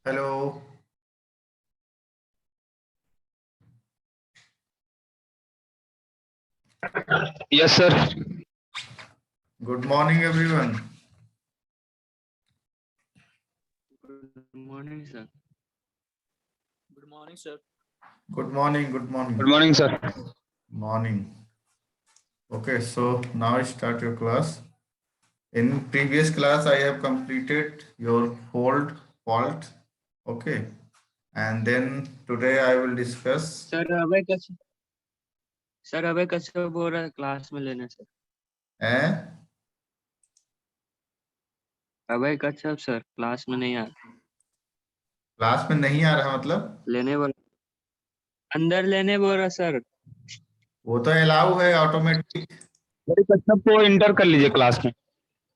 Hello. Yes sir. Good morning everyone. Good morning sir. Good morning sir. Good morning. Good good morning. Morning sir. Morning. Okay, so now start your class. In previous class, I have completed your fault. Okay, and then today I will discuss. Sir अबे कैसे बोल रहा है class में लेने sir. Eh? अबे कच्छप sir class में नहीं आ क्लास में नहीं आ रहा मतलब? लेने बोल अंदर लेने बोल रहा सर। वो तो अलाउ है ऑटोमेटिक। मेरे कच्छप को इंटर कर लीजिए क्लास में।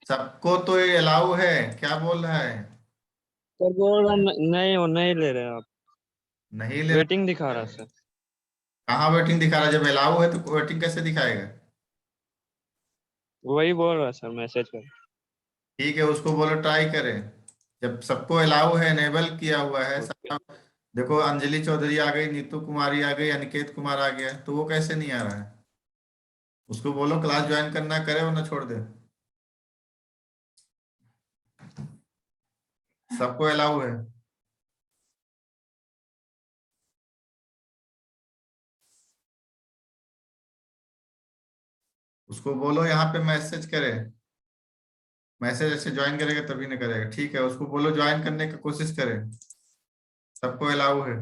सबको तो ये अलाउ है। क्या बोल रहा है? सर बोल रहा नहीं वो नहीं ले रहे आप। नहीं ले रहा। वेटिंग दिखा रहा सर। कहाँ वेटिंग दिखा रहा है? जब अलाउ है तो वेटिंग कैसे दिखाएगा? वही बोल रहा सर मैसेज कर। ठीक है, उसको बोलो ट्राई करें। जब सबको अलाउ है, एनेबल किया हुआ है ओके। सब। देखो, अंजलि चौधरी आ गई, नीतू कुमारी आ गई, अनिकेत कुमार आ गया, तो वो कैसे नहीं आ रहा है? उसको बोलो क्लास ज्वाइन करना, करे वरना छोड़ दे। सबको अलाउ है। उसको बोलो यहाँ पे मैसेज करे। मैसेज ऐसे ज्वाइन करेगा तभी ना करेगा। ठीक है, उसको बोलो ज्वाइन करने की कोशिश करे। सबको अलाउ है।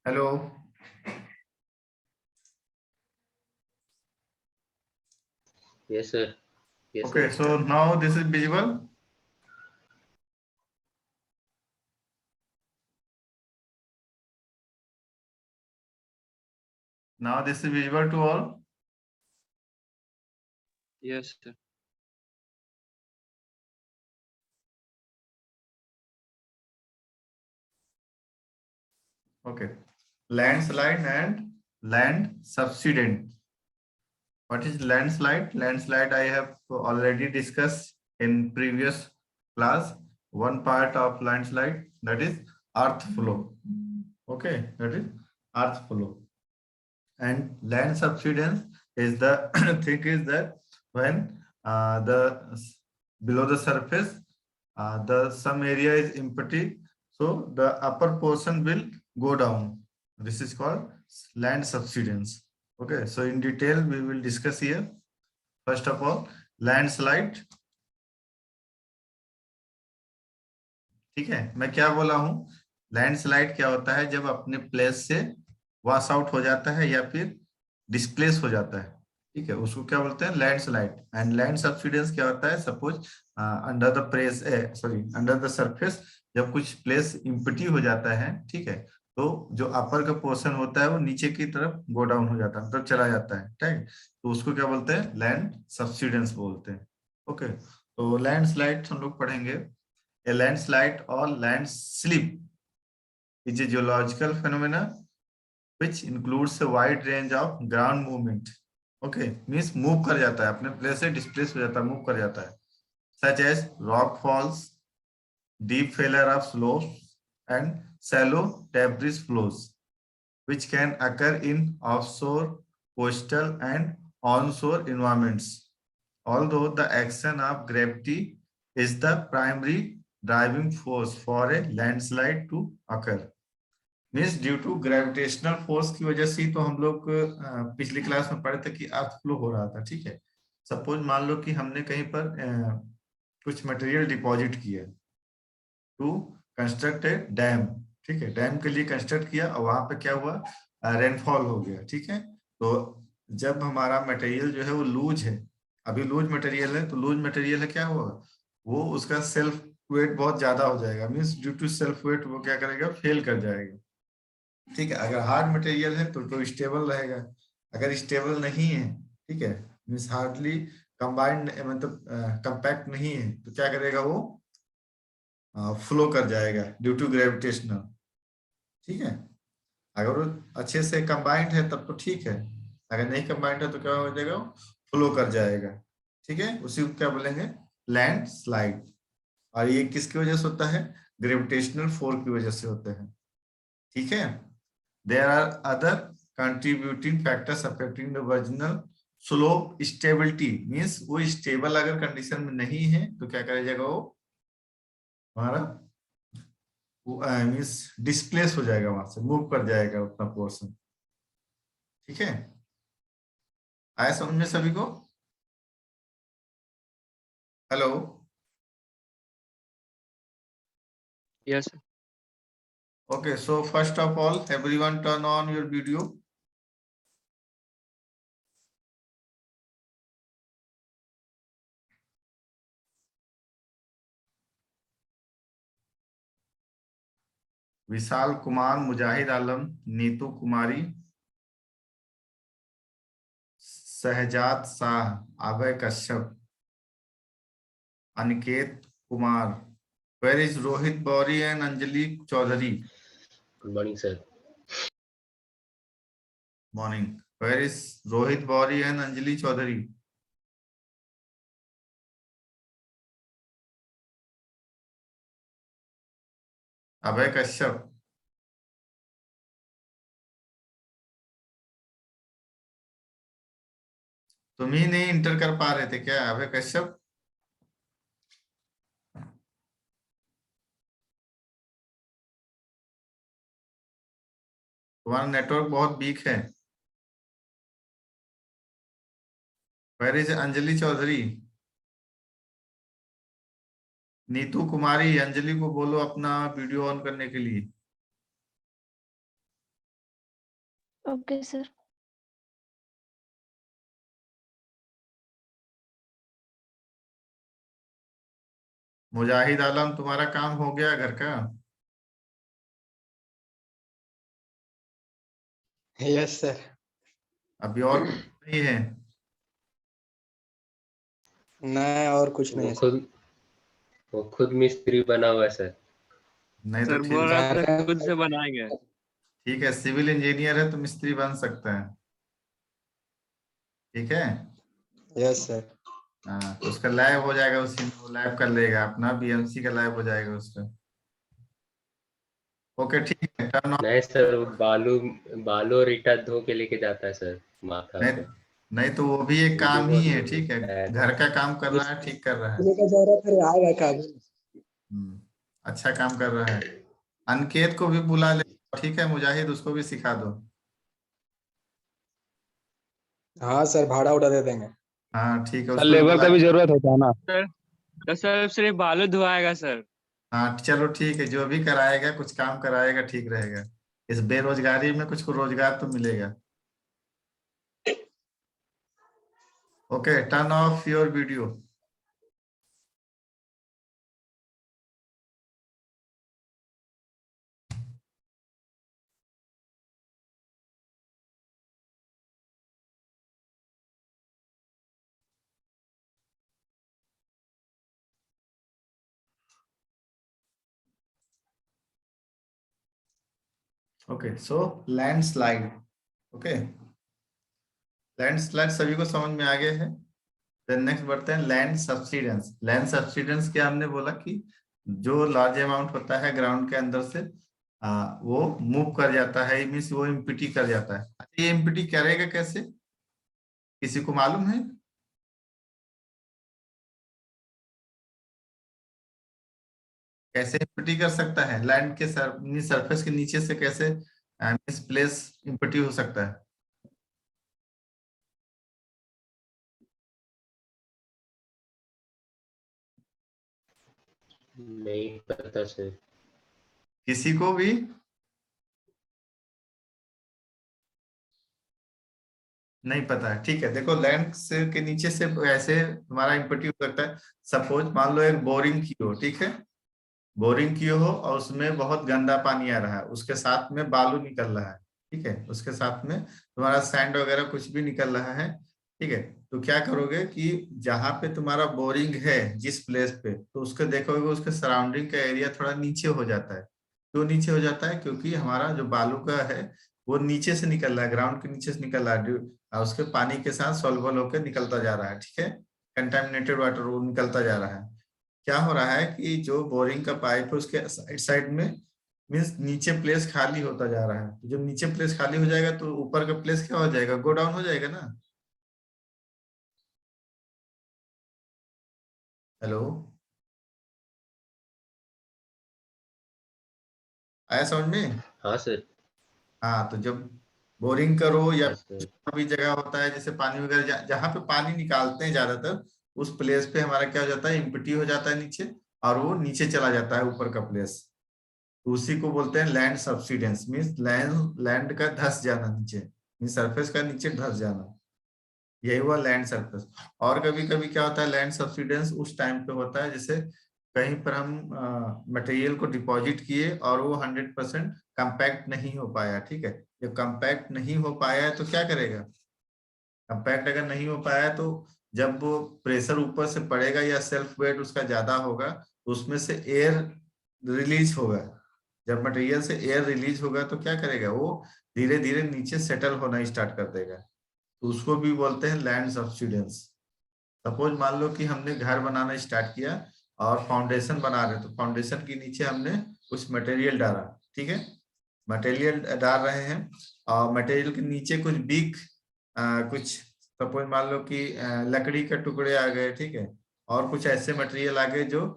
Hello. Yes, sir. Yes, okay, sir. So now this is visible. Now this is visible to all. Yes sir. Okay. Landslide and land subsidence. What is landslide? Landslide I have already discussed in previous class. One part of landslide, that is earth flow. Okay, that is earth flow. And land subsidence is the thing is that when the below the surface the some area is empty, so the upper portion will go down. This is called land subsidence. Okay, so in detail we will discuss here. First of all, landslide. ठीक है, मैं क्या बोला हूँ? Landslide क्या होता है? जब अपने प्लेस से वॉश आउट हो जाता है या फिर डिस्प्लेस हो जाता है। ठीक है, उसको क्या बोलते हैं? लैंडस्लाइड। एंड लैंड सब्सिडेंस क्या होता है? Suppose under the place sorry under the surface जब कुछ प्लेस इम्पटी हो जाता है, ठीक है, तो जो अपर का पोर्शन होता है वो नीचे की तरफ गो डाउन हो जाता है, मतलब चला जाता है। ठीक है, तो उसको क्या बोलते हैं? लैंड सब्सिडेंस बोलते हैं। ओके, तो लैंडस्लाइड हम लोग पढ़ेंगे। A landslide or landslip is a geological phenomena which includes a wide range of ground movement. Okay, means move कर जाता है, अपने प्लेस से डिस्प्लेस हो जाता है, मूव कर जाता है। Such as rock falls, deep failure of slopes, and shallow debris flows, which can occur in offshore, coastal, and onshore environments. Although the action of gravity is the primary driving force for a landslide to occur. Means due to gravitational force की वजह से तो हम लोग पिछली class में पढ़े थे कि अर्थ फ्लो हो रहा था। ठीक है, सपोज मान लो कि हमने कहीं पर कुछ मटेरियल डिपॉजिट किया टू कंस्ट्रक्ट ए डैम, ठीक है, डैम के लिए कंस्ट्रक्ट किया और वहां पे क्या हुआ, रेनफॉल हो गया, ठीक है। तो जब हमारा मटेरियल जो है वो लूज है, अभी लूज मटेरियल है, तो लूज मटेरियल है क्या होगा, वो उसका सेल्फ वेट बहुत ज्यादा हो जाएगा, means due to self weight वो क्या करेगा, फेल कर जाएगा, ठीक है। अगर हार्ड मटेरियल है तो स्टेबल रहेगा, अगर स्टेबल नहीं है, ठीक है, मीन्स हार्डली कंबाइंड मतलब कंपैक्ट नहीं है, तो क्या करेगा वो, फ्लो कर जाएगा ड्यू टू ग्रेविटेशनल, ठीक है। अगर वो अच्छे से कंबाइंड है तब तो ठीक है, अगर नहीं कंबाइंड है तो क्या हो जाएगा, फ्लो कर जाएगा, ठीक है। उसी को क्या बोलेंगे, लैंड स्लाइड। और ये किसकी वजह से होता है, ग्रेविटेशनल फोर्स की वजह से होते हैं, ठीक है। There are other contributing factors affecting the original slope stability, means वो स्टेबल अगर कंडीशन में नहीं है तो क्या करेगा जाएगा, वो हमारा मीन्स डिस्प्लेस हो जाएगा, वहां से मूव कर जाएगा अपना पोर्शन, ठीक है। आया समझ में सभी को? Hello, yes sir. okay, so first of all everyone turn on your video. Vishal Kumar, Mujahid Alam, Neetu Kumari, Shahzad Shah, Abhay Kashyap, Aniket Kumar, where is Rohit Bauri and Anjali Chaudhary? Good morning, sir. Morning. Where is Rohit Bauri and Anjali Chaudhary? Abhay Kashyap, तुम ही नहीं इंटर कर पा रहे थे क्या अभय कश्यप? तुम्हारा नेटवर्क बहुत वीक है। Where is Anjali Chaudhary? नीतू कुमारी, अंजलि को बोलो अपना वीडियो ऑन करने के लिए। Okay sir. मुजाहिद आलम, तुम्हारा काम हो गया घर का? Yes sir. अभी और कुछ नहीं है? नहीं और कुछ नहीं वो है वो खुद मिस्त्री बना हुआ है सर। नहीं तो सर ठीक बोल है, रहा था सर। खुद से बनाएंगे। ठीक है, सिविल इंजीनियर है तो मिस्त्री बन सकता है, ठीक है। Yes sir. हाँ, तो उसका लैब हो जाएगा, उसी में वो लैब कर लेगा अपना, बीएमसी का लैब हो जाएगा उसका। ओके ठीक है, टर्न ऑन। नहीं सर, वो बालू बालू और ईटा धो के लेके जाता है सर माथा नहीं, पे। नहीं तो वो भी एक वीडियो काम ही बहुत है, ठीक है, है। घर का काम कर रहा है, ठीक कर रहा है। का जरूरत है आएगा कभी। अच्छा काम कर रहा है। अनिकेत को भी बुला ले, ठीक है, मुजाहिद उसको भी सिखा दो। हाँ सर भाड़ा उड़ा दे देंगे। हाँ ठीक है, सर उसको भी लेबर बुला। का भी जरूरत होता है ना? सर तो सर सिर्फ बालू धुआएगा सर। हाँ चलो ठीक है, जो भी कराएगा कुछ काम कराएगा ठीक रहेगा, इस बेरोजगारी में कुछ को रोजगार तो मिलेगा। Okay, turn off your video. Okay, so landslide. Okay, landslide सभी को समझ में आ गया है। देन नेक्स्ट बढ़ते हैं लैंड सब्सिडेंस। लैंड सब्सिडेंस क्या हमने बोला कि जो लार्ज अमाउंट होता है ग्राउंड के अंदर से वो मूव कर जाता है, मीन्स वो इम्पिटी कर जाता है। अच्छा, ये इम्पिटी करेगा कैसे, किसी को मालूम है? कैसे इम्पिटी कर सकता है, लैंड के सरफेस के नीचे से कैसे मीन्स प्लेस इम्पिटी हो सकता है? नहीं पता सर। किसी को भी? नहीं पता है, ठीक है। देखो लैंड से के नीचे से ऐसे तुम्हारा इम्पटी हो सकता है। सपोज मान लो एक बोरिंग की हो, ठीक है, बोरिंग की हो और उसमें बहुत गंदा पानी आ रहा है, उसके साथ में बालू निकल रहा है, ठीक है, उसके साथ में तुम्हारा सैंड वगैरह कुछ भी निकल रहा है, ठीक है। तो क्या करोगे कि जहां पे तुम्हारा बोरिंग है जिस प्लेस पे, तो उसके देखोगे उसके सराउंडिंग का एरिया थोड़ा नीचे हो जाता है। क्यों नीचे हो जाता है? क्योंकि हमारा जो बालू का है वो नीचे से निकल रहा है, ग्राउंड के नीचे से निकल रहा है, और उसके पानी के साथ सॉल्युबल होकर निकलता जा रहा है, ठीक है। कंटामिनेटेड वाटर वो निकलता जा रहा है। क्या हो रहा है कि जो बोरिंग का पाइप है उसके साइड साइड में मीन्स नीचे प्लेस खाली होता जा रहा है। तो जब नीचे प्लेस खाली हो जाएगा तो ऊपर का प्लेस क्या हो जाएगा? गो डाउन हो जाएगा ना। हेलो, आया समझ में? हाँ सर। हाँ, तो जब बोरिंग करो या हाँ सर। भी जगह होता है जैसे पानी वगैरह जहाँ पे पानी निकालते हैं ज्यादातर, उस प्लेस पे हमारा क्या हो जाता है? इम्पटी हो जाता है नीचे, और वो नीचे चला जाता है ऊपर का प्लेस। तो उसी को बोलते हैं land subsidence, means land land का धस जाना नीचे, मीन्स सरफेस का नीचे धस जाना, यही हुआ लैंड सरफेस। और कभी कभी क्या होता है, लैंड सब्सिडेंस उस टाइम पे होता है जैसे कहीं पर हम मटेरियल को डिपॉजिट किए और वो 100% कंपैक्ट नहीं हो पाया, ठीक है। जब कंपैक्ट नहीं हो पाया है तो क्या करेगा? कंपैक्ट अगर नहीं हो पाया है तो जब वो प्रेशर ऊपर से पड़ेगा या सेल्फ वेट उसका ज्यादा होगा तो उसमें से एयर रिलीज होगा। जब मटेरियल से एयर रिलीज होगा तो क्या करेगा? वो धीरे धीरे नीचे सेटल होना स्टार्ट कर देगा। तो उसको भी बोलते हैं लैंड सब्सिडेंस। सपोज मान लो कि हमने घर बनाना स्टार्ट किया और फाउंडेशन बना रहे, तो फाउंडेशन के नीचे हमने कुछ मटेरियल डाला, ठीक है, मटेरियल डाल रहे हैं, और मटेरियल के नीचे कुछ बीक कुछ सपोज मान लो कि लकड़ी के टुकड़े आ गए, ठीक है, और कुछ ऐसे मटेरियल आ गए जो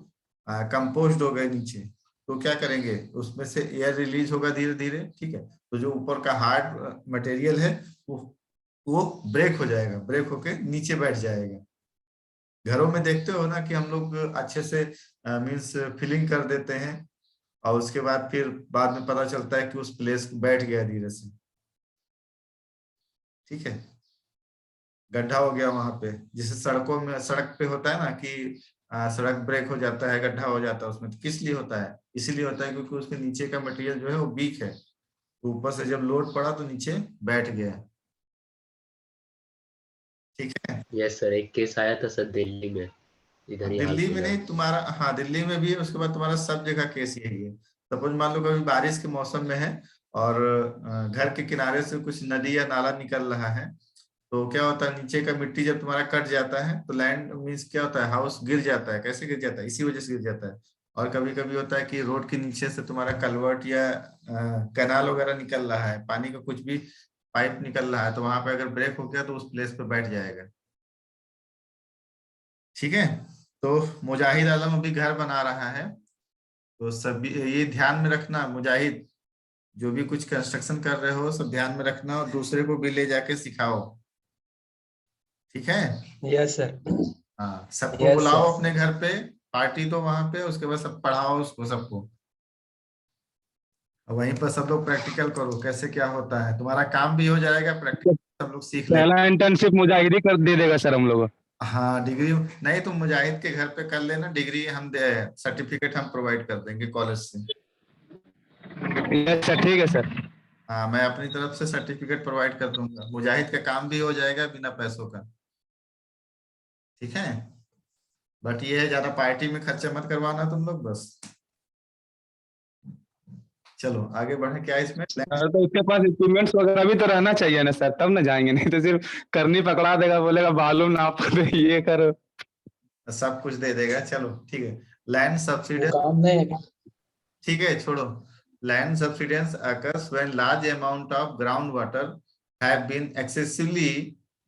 कंपोस्ट हो गए नीचे। तो क्या करेंगे? उसमें से एयर रिलीज होगा धीरे धीरे, ठीक है। तो जो ऊपर का हार्ड मटेरियल है वो ब्रेक हो जाएगा, ब्रेक होके नीचे बैठ जाएगा। घरों में देखते हो ना कि हम लोग अच्छे से मीन्स फिलिंग कर देते हैं, और उसके बाद फिर बाद में पता चलता है कि उस प्लेस बैठ गया धीरे से, ठीक है, गड्ढा हो गया वहां पे। जैसे सड़कों में, सड़क पे होता है ना कि सड़क ब्रेक हो जाता है, गड्ढा हो जाता है उसमें। तो किस लिए होता है? इसीलिए होता है क्योंकि उसके नीचे का मटेरियल जो है वो वीक है, तो ऊपर से जब लोड पड़ा तो नीचे बैठ गया, ठीक है। यस सर, एक केस आया था सर दिल्ली में, इधर ही हाल दिल्ली में फिलहाल। नहीं तुम्हारा, हाँ दिल्ली में भी है, उसके बाद तुम्हारा सब जगह केस यही है। सपोज मान लो कभी बारिश के मौसम में है और घर के किनारे से कुछ नदी या नाला निकल रहा है, तो क्या होता है, नीचे का मिट्टी जब तुम्हारा कट जाता है तो लैंड मीन्स क्या होता है, हाउस गिर जाता है। कैसे गिर जाता है? इसी वजह से गिर जाता है। और कभी कभी होता है कि रोड के नीचे से तुम्हारा कलवर्ट या कैनाल वगैरह निकल रहा है, पानी का कुछ भी पाइप निकल रहा है, तो वहां पे अगर ब्रेक हो गया तो उस प्लेस पे बैठ जाएगा, ठीक है। तो मुजाहिद आलम अभी घर बना रहा है, तो सभी ये ध्यान में रखना, मुजाहिद जो भी कुछ कंस्ट्रक्शन कर रहे हो सब ध्यान में रखना, और दूसरे को भी ले जाके सिखाओ, ठीक है। Yes sir. हाँ, सबको यस बुलाओ सर। अपने घर पे, पार्टी दो वहां पे, उसके बाद सब पढ़ाओ उसको सबको, और वहीं पर सब लोग प्रैक्टिकल करो कैसे क्या होता है, तुम्हारा काम भी हो जाएगा, प्रैक्टिकल सब लोग सीख ले। पहला इंटर्नशिप मुजाहिद ही कर दे देगा सर हम लोग। हाँ डिग्री नहीं, तुम मुजाहिद के घर पे कर लेना, डिग्री हम दे, सर्टिफिकेट हम प्रोवाइड कर देंगे कॉलेज से। यस सर, ठीक है सर। हाँ, मैं अपनी तरफ से सर्टिफिकेट प्रोवाइड कर दूंगा, मुजाहिद का काम भी हो जाएगा बिना पैसों का, ठीक है। बट ये है, ज्यादा पार्टी में खर्चा मत करवाना तुम लोग बस। चलो आगे बढ़े, क्या इसमें सर तो उसके पास इक्विपमेंट्स वगैरह भी तो रहना चाहिए ना सर, तब ना जाएंगे, नहीं तो सिर्फ करनी पकड़ा देगा, बोलेगा बालू नाप दे ये करो। सब कुछ दे देगा, चलो ठीक है। लैंड वो सब्सिडेंस, काम नहीं है। ठीक है छोड़ो। Land subsidence occurs when large amount of groundwater have been excessively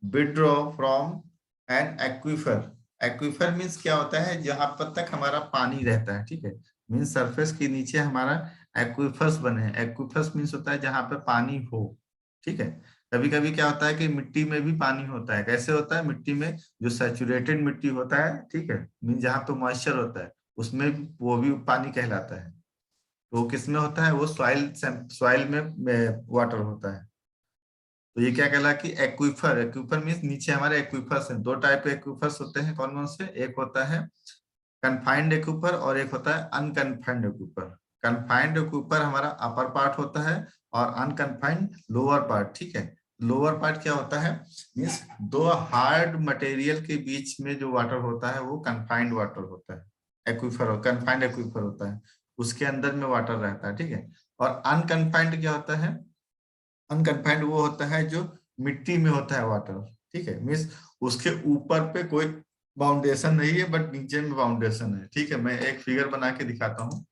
withdrawn from an aquifer। Aquifer means क्या होता है? जहां पर तक हमारा पानी रहता है, ठीक है, मीन्स सरफेस के नीचे हमारा एक्वीफर्स बने हैं। एक्वीफर्स मीन्स होता है जहां पे पानी हो, ठीक है। कभी कभी क्या होता है कि मिट्टी में भी पानी होता है। कैसे होता है? मिट्टी में जो सैचुरेटेड मिट्टी होता है, ठीक है, मीन्स जहाँ पे मॉइस्चर होता है, उसमें वो भी पानी कहलाता है। तो किसमें होता है, वो सॉइल में वाटर होता है। तो ये क्या कहला कि एक्विफर, एक्विफर मीन्स नीचे हमारे एक्विफर्स हैं। दो टाइप के एक्विफर्स होते हैं, कौन कौन से, एक होता है कन्फाइंड एक्विफर और एक होता है अनकन्फाइंड एक्विफर। कन्फाइंड एक्विफर हमारा अपर पार्ट होता है और अनकन्फाइंड लोअर पार्ट, ठीक है। लोअर पार्ट क्या होता है, मीन्स दो हार्ड मटेरियल के बीच में जो वाटर होता है वो कन्फाइंड वाटर होता है, एक्विफर कन्फाइंड एक्विफर होता है, उसके अंदर में वाटर रहता है, ठीक है। और अनकन्फाइंड क्या होता है, अनकन्फाइंड वो होता है जो मिट्टी में होता है वाटर, ठीक है। मीन्स उसके ऊपर पे कोई बाउंडेशन नहीं है बट नीचे में बाउंडेशन है, ठीक है। मैं एक फिगर बना के दिखाता हूँ।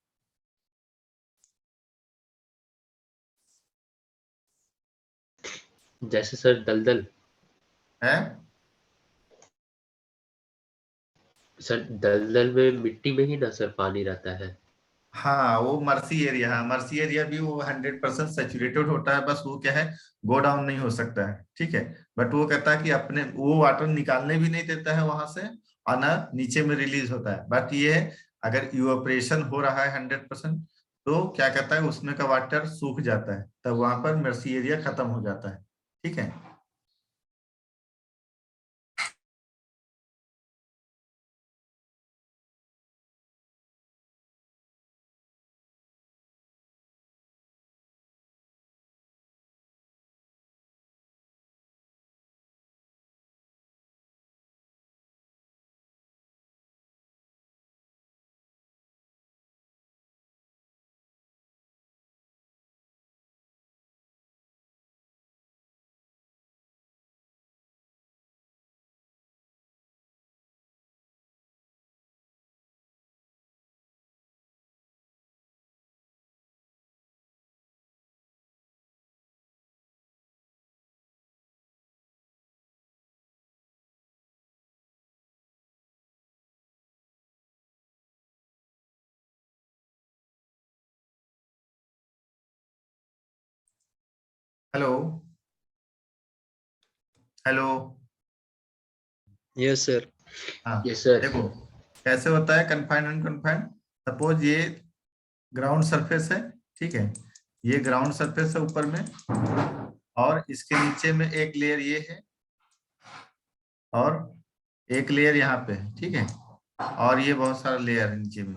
जैसे सर दलदल, है सर दलदल में मिट्टी में ही ना सर पानी रहता है। हाँ, वो मर्सी एरिया है, मर्सी एरिया भी वो 100% सेचुरेटेड होता है, बस वो क्या है, गो डाउन नहीं हो सकता है, ठीक है। बट वो कहता है कि अपने वो वाटर निकालने भी नहीं देता है वहां से और ना नीचे में रिलीज होता है। बट ये है, अगर इवेपोरेशन हो रहा है 100%, तो क्या कहता है उसमें का वाटर सूख जाता है, तब वहां पर मर्सी एरिया खत्म हो जाता है, ठीक है। Hello, hello. Yes sir. हाँ, यस सर। देखो कैसे होता है कन्फाइंड अनकन्फाइंड। सपोज ये ग्राउंड सरफेस है, ठीक है, ये ग्राउंड सरफेस है ऊपर में, और इसके नीचे में एक लेयर ये है और एक लेयर यहाँ पे है, ठीक है, और ये बहुत सारा लेयर है नीचे में।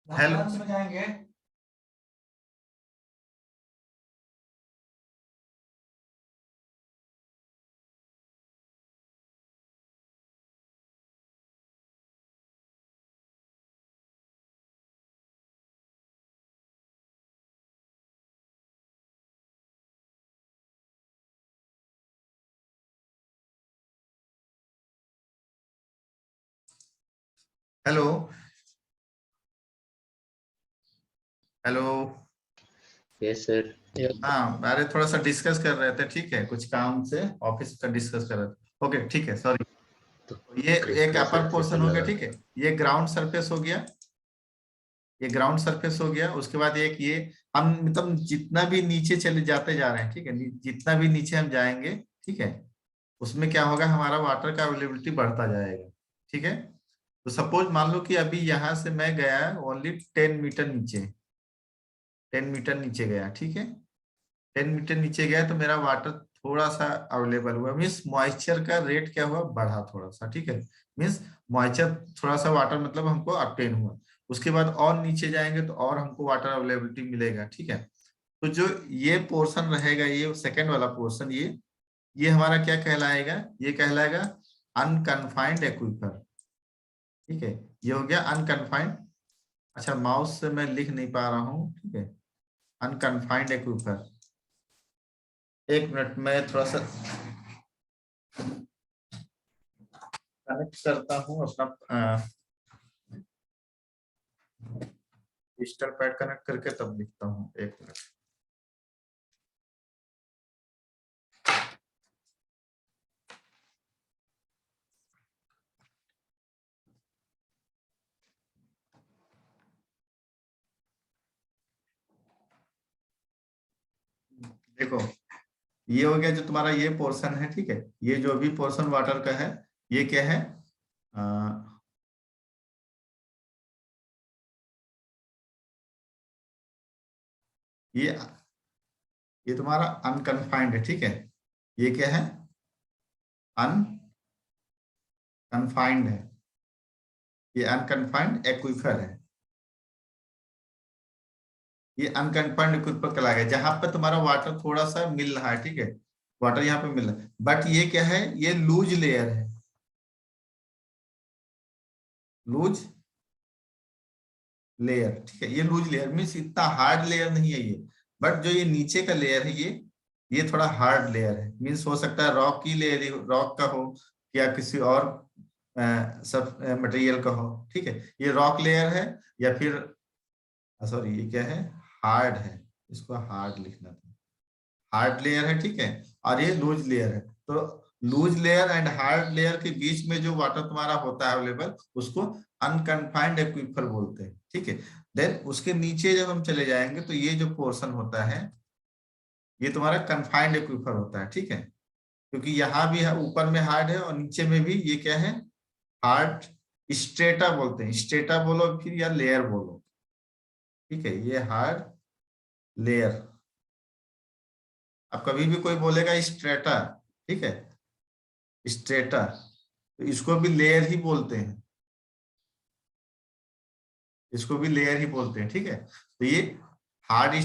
Hello, hello, hello. Yes sir. हाँ, अरे थोड़ा सा डिस्कस कर रहे थे, ठीक है, कुछ काम से ऑफिस का डिस्कस कर रहे थे। ओके, ठीक है, सॉरी। तो ये एक कृष्णा अपर सर से पोर्शन तो हो गया, लगा। ठीक है, ये ग्राउंड सरफेस हो गया, ये ग्राउंड सरफेस हो गया। उसके बाद एक ये, हम मतलब जितना भी नीचे चले जाते जा रहे हैं, ठीक है, जितना भी नीचे हम जाएंगे, ठीक है, उसमें क्या होगा, हमारा वाटर का अवेलेबिलिटी बढ़ता जाएगा, ठीक है। तो सपोज मान लो कि अभी यहां से मैं गया ओनली 10 मीटर नीचे, 10 मीटर नीचे गया, ठीक है, 10 मीटर नीचे गया तो मेरा वाटर थोड़ा सा अवेलेबल हुआ, मीन्स मॉइस्चर का रेट क्या हुआ, बढ़ा थोड़ा सा, ठीक है। मीन्स मॉइस्चर थोड़ा सा वाटर मतलब हमको ऑब्टेन हुआ। उसके बाद और नीचे जाएंगे तो और हमको वाटर अवेलेबिलिटी मिलेगा, ठीक है। तो जो ये पोर्शन रहेगा, ये सेकंड वाला पोर्शन, ये हमारा क्या कहलाएगा, ये कहलाएगा अनकन्फाइंड एक्विफर, ठीक है। ये हो गया अनकन्फाइंड अच्छा, माउस से मैं लिख नहीं पा रहा हूँ, ठीक है। अनकन्फाइंड एक्विफर, एक मिनट मैं थोड़ा सा कनेक्ट करता हूँ अपना डिजिटल पैड कनेक्ट करके तब लिखता हूँ, एक मिनट। देखो, ये हो गया जो तुम्हारा ये पोर्शन है, ठीक है। ये जो भी पोर्शन वाटर का है, ये क्या है, ये तुम्हारा अनकन्फाइंड है, ठीक है। ये क्या है, अनकन्फाइंड है, ये अनकन्फाइंड एक्विफर है। ये अनकन्फाइंड एक्विफर कहलाएगा जहां पे तुम्हारा वाटर थोड़ा सा मिल रहा है, ठीक है। वाटर यहाँ पे मिल रहा है, बट ये क्या है, ये लूज लेयर है, लूज लेयर, ठीक है। ये लूज लेयर मीन्स इतना हार्ड लेयर नहीं है ये, बट जो ये नीचे का लेयर है, ये थोड़ा हार्ड लेयर है। मीन्स हो सकता है रॉक की लेयर, रॉक का हो या किसी और सब मटेरियल का हो, ठीक है। ये रॉक लेयर है या फिर सॉरी, ये क्या है, हार्ड है, इसको हार्ड लिखना था, हार्ड लेयर है, ठीक है। और ये लूज लेयर है। तो loose layer and hard layer के बीच में जो वाटर तुम्हारा होता है अवेलेबल, उसको अनकन्फाइंड एक्विफर बोलते हैं, ठीक है। देन उसके नीचे जब हम चले जाएंगे तो ये जो पोर्शन होता है, ये तुम्हारा कन्फाइंड एक्विफर होता है, ठीक है। क्योंकि यहाँ भी ऊपर में हार्ड है और नीचे में भी ये क्या है, हार्ड स्ट्रेटा बोलते हैं, स्ट्रेटा बोलो फिर या लेयर बोलो, ठीक है। ये हार्ड लेयर, अब कभी भी कोई बोलेगा स्ट्रेटा, ठीक है, स्ट्रेटा, तो इसको भी लेयर ही बोलते हैं, इसको भी लेयर ही बोलते हैं, ठीक है। तो ये हार्ड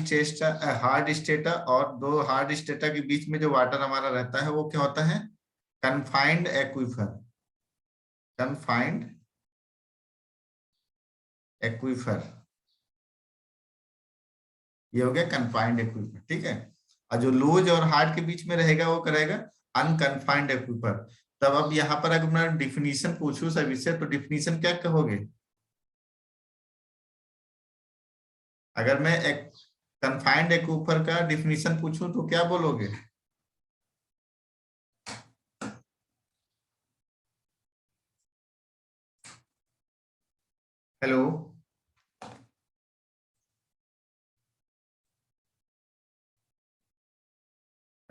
स्टेटा और दो हार्ड स्टेटा के बीच में जो वाटर हमारा रहता है वो क्या होता है, कन्फाइंड एक्विफर, कन्फाइंड एक्विफर, ये हो गया कन्फाइंड एक्विफर, ठीक है। और जो लूज और हार्ड के बीच में रहेगा वो करेगा अनकन्फाइंड एक्विफर। तब अब यहाँ पर अगर मैं डिफिनीशन पूछूं सभी से, तो डिफिनीशन क्या कहोगे? अगर मैं एक कन्फाइंड एक्विफर का डिफिनीशन पूछूं तो क्या बोलोगे? हेलो,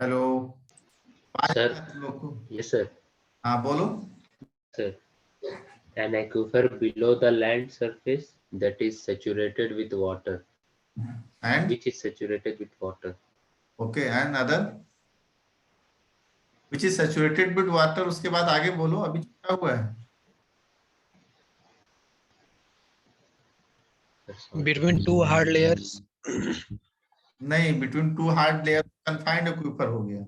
हेलो, सर, लोग को, yes sir, हाँ बोलो। sir. An aquifer below the land surface that is saturated with water, and which is saturated with water. Okay, and other which is saturated with water, उसके बाद आगे बोलो, अभी क्या हुआ है? That's all. Between two hard layers. नहीं, between two hard layer confined aquifer हो गया,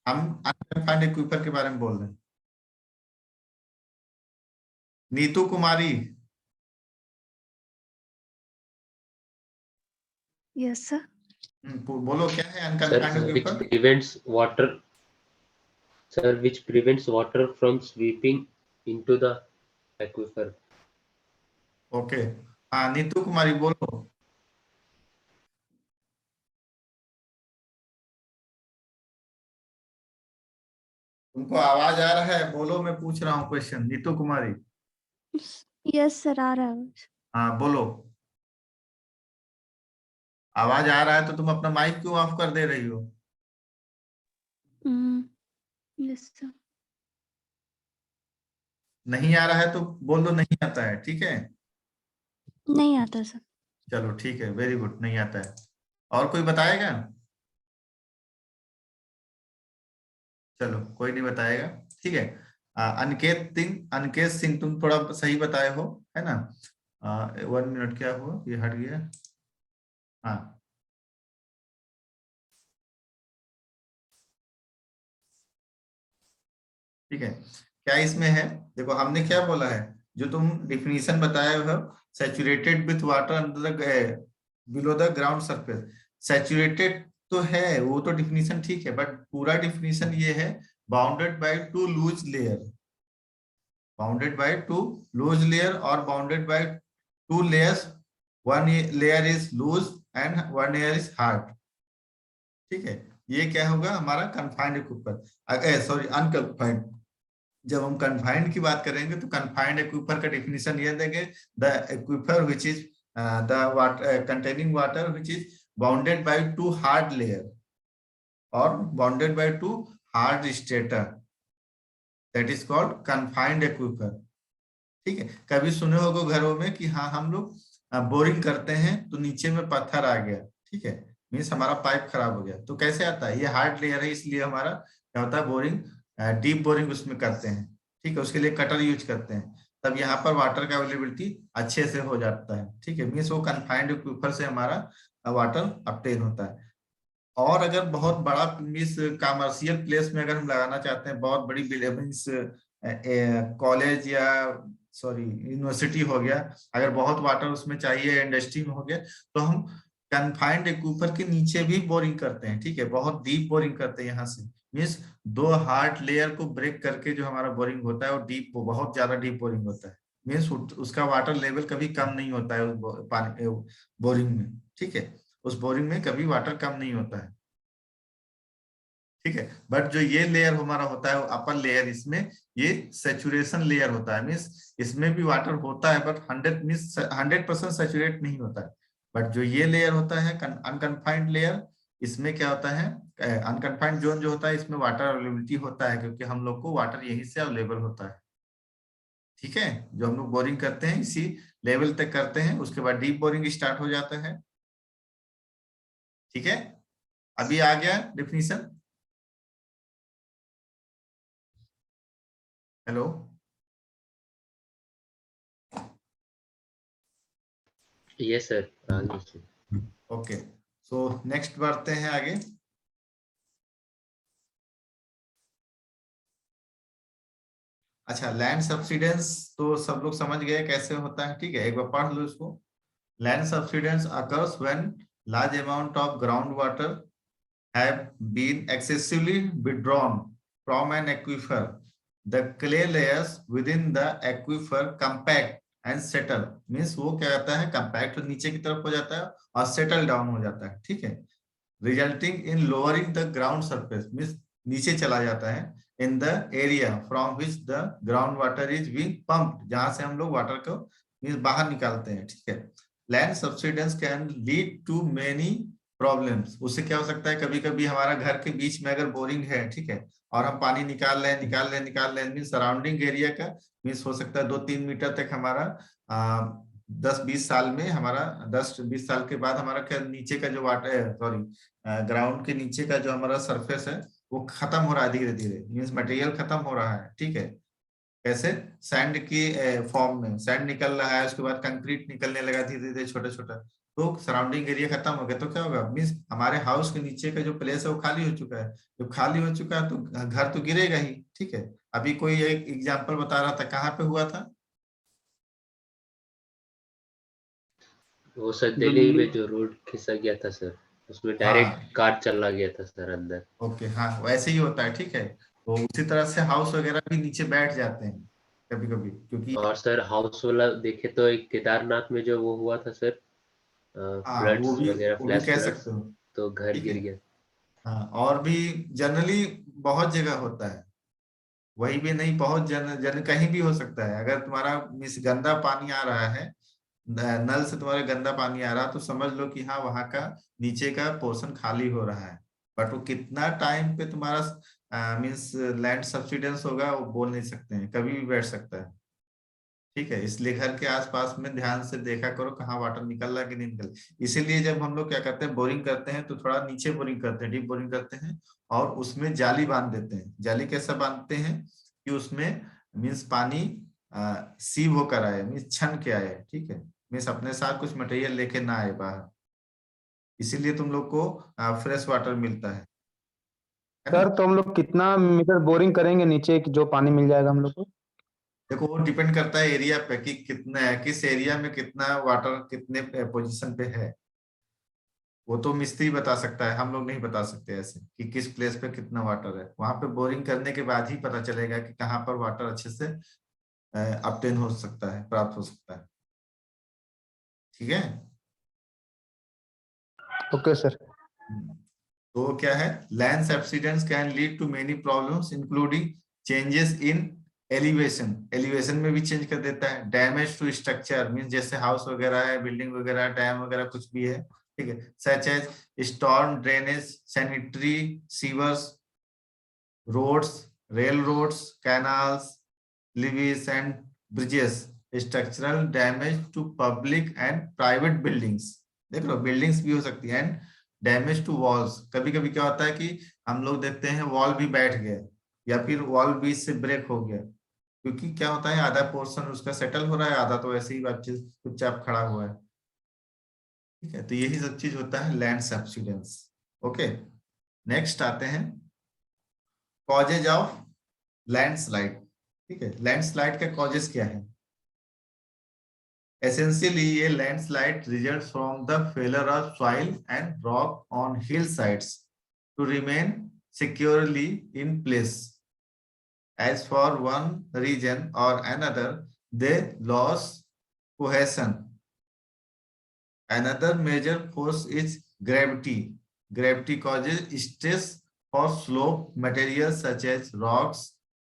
हम अनकन्फाइंड एक्विफर के बारे में बोल रहे हैं। नीतू कुमारी, यस सर। बोलो क्या है Sir, unconfined which aquifer? prevents water, sir, which prevents water from sweeping into the aquifer. Okay, हाँ नीतू कुमारी बोलो। तुमको आवाज आ रहा है? बोलो, मैं पूछ रहा हूँ क्वेश्चन, नीतू कुमारी। यस सर, आ रहा है। हाँ बोलो, आवाज आ रहा है तो तुम अपना माइक क्यों ऑफ कर दे रही हो? Yes sir. नहीं आ रहा है तो बोल दो नहीं आता है, ठीक है। नहीं आता सर। चलो ठीक है, वेरी गुड, नहीं आता है। और कोई बताएगा? चलो कोई नहीं बताएगा, ठीक है। अनिकेत सिंह तुम थोड़ा सही बताए हो, है ना। 1 मिनट, क्या हुआ, ये हट गया। हाँ, ठीक है। क्या इसमें है, देखो हमने क्या बोला है, जो तुम डिफिनीशन बताए हो, saturated with water under the below the ground surface, saturated तो है, वो तो डिफिनीशन ठीक है, बट पूरा डिफिनीशन ये है bounded by two loose layer, bounded by two loose layer और bounded by two layers, one layer is loose and one layer is hard. ठीक है, ये क्या होगा हमारा कन्फाइंड एक्विफर, सॉरी अनकन्फाइंड। जब हम कन्फाइंड की बात करेंगे तो कन्फाइंड एक्विफर का डेफिनेशन ये देंगे, the aquifer which is the water containing water which is bounded by two hard layer और bounded by two hard strata, that is called confined aquifer. ठीक है, कभी सुने होगा घरों में कि हाँ हम लोग बोरिंग करते हैं तो नीचे में पत्थर आ गया, ठीक है, मीन्स हमारा पाइप खराब हो गया, तो कैसे आता है, ये हार्ड लेयर है, इसलिए हमारा क्या होता है बोरिंग, डीप बोरिंग उसमें करते हैं। ठीक है, उसके लिए कटर यूज करते हैं, तब यहाँ पर वाटर का अवेलेबिलिटी अच्छे से हो जाता है। ठीक है, मीन्स वो कन्फाइंड एक्विफर से हमारा वाटर ऑब्टेन होता है। और अगर बहुत बड़ा मीन्स कमर्शियल प्लेस में अगर हम लगाना चाहते हैं, बहुत बड़ी मीन्स कॉलेज या सॉरी यूनिवर्सिटी हो गया, अगर बहुत वाटर उसमें चाहिए, इंडस्ट्री में हो गया, तो हम कन्फाइंड एक्विफर के नीचे भी बोरिंग करते हैं। ठीक है, बहुत डीप बोरिंग करते हैं, यहाँ से मीन्स दो हार्ड लेयर को ब्रेक करके जो हमारा बोरिंग होता है वो डीप, बहुत ज्यादा डीप बोरिंग होता है, मीन्स उसका वाटर लेवल कभी कम नहीं होता है उस पानी बोरिंग में। ठीक है, उस बोरिंग में कभी वाटर कम नहीं होता है। ठीक है, बट जो ये लेयर हमारा होता है अपर लेयर, इसमें ये सेचुरेशन लेयर होता है, मीन्स इसमें भी वाटर होता है बट 100% सेचुरेट नहीं होता है। बट जो ये लेयर होता है अनकन्फाइंड लेयर, इसमें क्या होता है, अनकन्फाइंड जोन जो होता है इसमें वाटर अवेलेबिलिटी होता है, क्योंकि हम लोग को वाटर यहीं से अवेलेबल होता है। ठीक है, जो हम लोग बोरिंग करते हैं इसी लेवल तक करते हैं, उसके बाद डीप बोरिंग स्टार्ट हो जाता है। ठीक है, अभी आ गया डिफिनीशन। हेलो, यस सर, आगे से। ओके, सो नेक्स्ट बढ़ते हैं आगे। अच्छा, लैंड सब्सिडेंस तो सब लोग समझ गए कैसे होता है। ठीक है, एक बार पढ़ लो इसको। Land subsidence occurs when large amount of ground water have been excessively withdrawn from an aquifer, the clay layers within the aquifer compact and settle, means वो क्या कहता है, कंपैक्ट नीचे की तरफ हो जाता है और सेटल डाउन हो जाता है। ठीक है, resulting in lowering the ground surface, means नीचे चला जाता है, in the area from which the ground water is being pumped, जहां से हम लोग वाटर को मीन्स बाहर निकालते हैं। ठीक है, land subsidence can lead to many problems, उससे क्या हो सकता है, कभी कभी हमारा घर के बीच में अगर बोरिंग है, ठीक है, और हम पानी निकाल रहे हैं मीन्स सराउंडिंग एरिया का, मीन्स हो सकता है 2-3 मीटर तक हमारा 10-20 साल में हमारा 10-20 साल के बाद हमारा नीचे का जो वाटर है, सॉरी ग्राउंड के नीचे का जो हमारा सरफेस है वो खत्म हो रहा है धीरे धीरे, मीन्स मटेरियल खत्म हो रहा है। ठीक है, कैसे, सैंड की फॉर्म में सैंड निकल रहा है, उसके बाद कंक्रीट निकलने लगा धीरे धीरे छोटा छोटा, तो सराउंडिंग एरिया खत्म हो गया, तो क्या होगा, मीन्स हमारे हाउस के नीचे का जो प्लेस है वो खाली हो चुका है। जब खाली हो चुका है तो घर तो गिरेगा ही। ठीक है, अभी कोई एक एग्जाम्पल बता रहा था, कहाँ पे हुआ था, वो सर दिल्ली में जो रोड खिसक गया था सर, उसमें डायरेक्ट कार चला गया था सर अंदर। ओके, हाँ वैसे ही होता है। ठीक है, तो उसी तरह से हाउस वगैरह भी नीचे बैठ जाते हैं कभी कभी, क्योंकि और सर हाउस वाला देखे तो एक केदारनाथ में जो वो हुआ था सर, हाँ फ्लड्स वगैरह, वो भी फ्लैश कह फ्लड्स, सकते हो। तो घर ठीक गिर है, गया। हाँ और भी जनरली बहुत जगह होता है, वही भी नहीं, बहुत जन कहीं भी हो सकता है। अगर तुम्हारा मिस गंदा पानी आ रहा है, नल से तुम्हारे गंदा पानी आ रहा, तो समझ लो कि हाँ वहां का नीचे का पोर्शन खाली हो रहा है, बट वो कितना टाइम पे तुम्हारा मीन्स लैंड सब्सिडेंस होगा वो बोल नहीं सकते हैं, कभी भी बैठ सकता है। ठीक है, इसलिए घर के आसपास में ध्यान से देखा करो कहाँ वाटर निकल रहा है कि नहीं निकल रहा। इसीलिए जब हम लोग क्या करते हैं, बोरिंग करते हैं तो थोड़ा नीचे बोरिंग करते हैं, डीप बोरिंग करते हैं, और उसमें जाली बांध देते हैं। जाली कैसा बांधते हैं कि उसमें मीन्स पानी सीव होकर आए, मीन्स छन के आए। ठीक है, मीन्स अपने साथ कुछ मटेरियल लेके ना आए बाहर, इसीलिए तुम लोग को फ्रेश वाटर मिलता है ना। सर तो हम लोग कितना मीटर बोरिंग करेंगे नीचे कि जो पानी मिल जाएगा हम लोग को? देखो वो डिपेंड करता है एरिया पे कि कितना है, किस एरिया में कितना वाटर कितने पोजीशन पे है। वो तो मिस्त्री बता सकता है, हम लोग नहीं बता सकते ऐसे कि किस प्लेस पे कितना वाटर है। वहां पे बोरिंग करने के बाद ही पता चलेगा कि कहाँ पर वाटर अच्छे से ऑब्टेन हो सकता है, प्राप्त हो सकता है। ठीक है। Okay sir. तो क्या है, land subsidence can lead to many problems including changes in elevation, elevation में भी चेंज कर देता है। डैमेज टू स्ट्रक्चर मींस जैसे हाउस वगैरह है, बिल्डिंग वगैरह, डैम वगैरह कुछ भी है, ठीक है। Such as storm drainage, sanitary sewers, roads, railroads, canals, levees and bridges, structural damage to public and private buildings, देख लो बिल्डिंग्स भी हो सकती है, एंड डैमेज टू वॉल्स। कभी कभी क्या होता है कि हम लोग देखते हैं वॉल भी बैठ गया या फिर वॉल बीच से ब्रेक हो गया, क्योंकि क्या होता है आधा पोर्शन उसका सेटल हो रहा है, आधा तो ऐसे ही बातचीत चुपचाप खड़ा हुआ है। ठीक है, तो यही सब चीज होता है लैंड सब्सिडेंस। ओके, नेक्स्ट आते हैं कॉजेज ऑफ लैंडस्लाइड। ठीक है, लैंडस्लाइड का कॉजेस क्या है? एसेंशियली ये landslide result from the failure of soil and rock on hill sides to remain securely in place, as for one reason और another they loss cohesion. Another major force is gravity. Gravity causes stress for slope materials such as rocks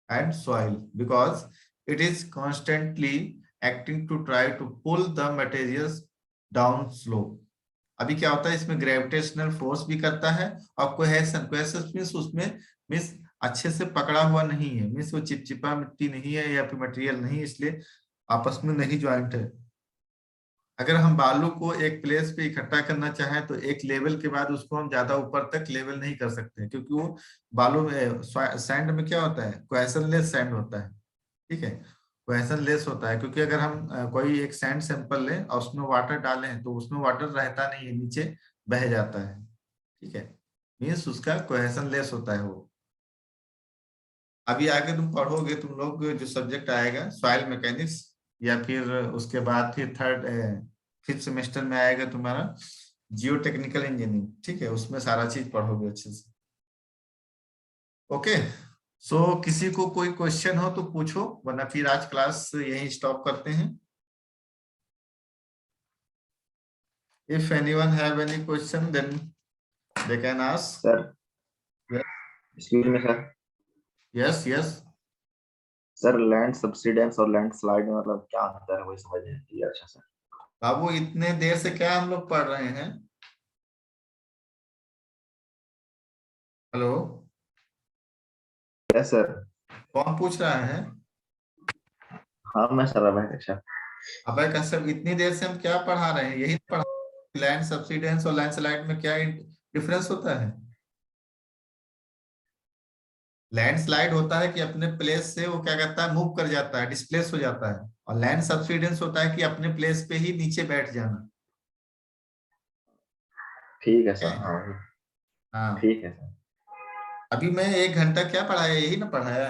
and soil because it is constantly acting to try to pull the materials down slope. अभी क्या होता है इसमें gravitational force भी करता है और cohesion, cohesion means उसमें मींस अच्छे से पकड़ा हुआ नहीं है, मींस वो चिपचिपा मिट्टी नहीं है या फिर मटेरियल नहीं, इसलिए आपस में नहीं ज्वाइंट है। अगर हम बालू को एक प्लेस पे इकट्ठा करना चाहें तो एक लेवल के बाद उसको हम ज्यादा ऊपर तक लेवल नहीं कर सकते, क्योंकि वो बालू में सैंड में क्या होता है, कोहेशन लेस सैंड होता है। ठीक है, कोहेशन लेस होता है क्योंकि अगर हम कोई एक सैंड सैंपल लें और उसमें वाटर डालें तो उसमें वाटर रहता नहीं है, नीचे बह जाता है। ठीक है, मीन्स उसका कोहेशन लेस होता है वो। अभी आगे तुम पढ़ोगे, तुम लोग जो सब्जेक्ट आएगा सॉइल मैकेनिक्स, या फिर उसके बाद फिर फिफ्थ सेमेस्टर में आएगा तुम्हारा जियो टेक्निकल इंजीनियरिंग। ठीक है, उसमें सारा चीज पढ़ोगे अच्छे से। ओके, सो किसी को कोई क्वेश्चन हो तो पूछो, वरना फिर आज क्लास यहीं स्टॉप करते हैं। If anyone have any question then they can ask. Sir Yes. Excuse me sir. Yes yes. Sir land subsidence और लैंड स्लाइड में मतलब क्या अंतर है, वही समझ नहीं आती है। अच्छा सर, बाबू इतने देर से क्या हम लोग पढ़ रहे हैं? Hello, yes sir. कौन पूछ रहा है? हाँ मैं सर अभय अच्छा। अब कसम इतनी देर से हम क्या पढ़ा रहे हैं? यही पढ़ा, लैंड सब्सिडेंस और लैंडस्लाइड में क्या डिफरेंस होता है। लैंडस्लाइड होता है कि अपने प्लेस से वो क्या करता है, मूव कर जाता है, डिस्प्लेस हो जाता है। और लैंड सब्सिडेंस होता है कि अपने प्लेस पे ही नीचे बैठ जाना। ठीक है सर। हाँ हाँ, ठीक है सर। अभी मैं 1 घंटा क्या पढ़ाया, यही ना पढ़ाया।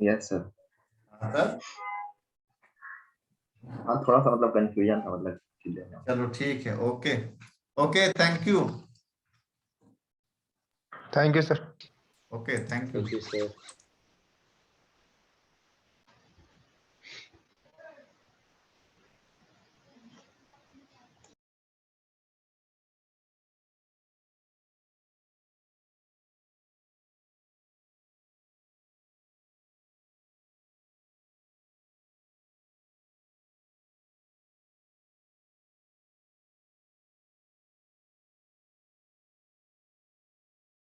Yes sir. सर हाँ थोड़ा सा मतलब कंफ्यूजन था मतलब चीजें में। चलो ठीक है, okay okay, thank you. Thank you sir. Okay, thank you. Thank you, sir.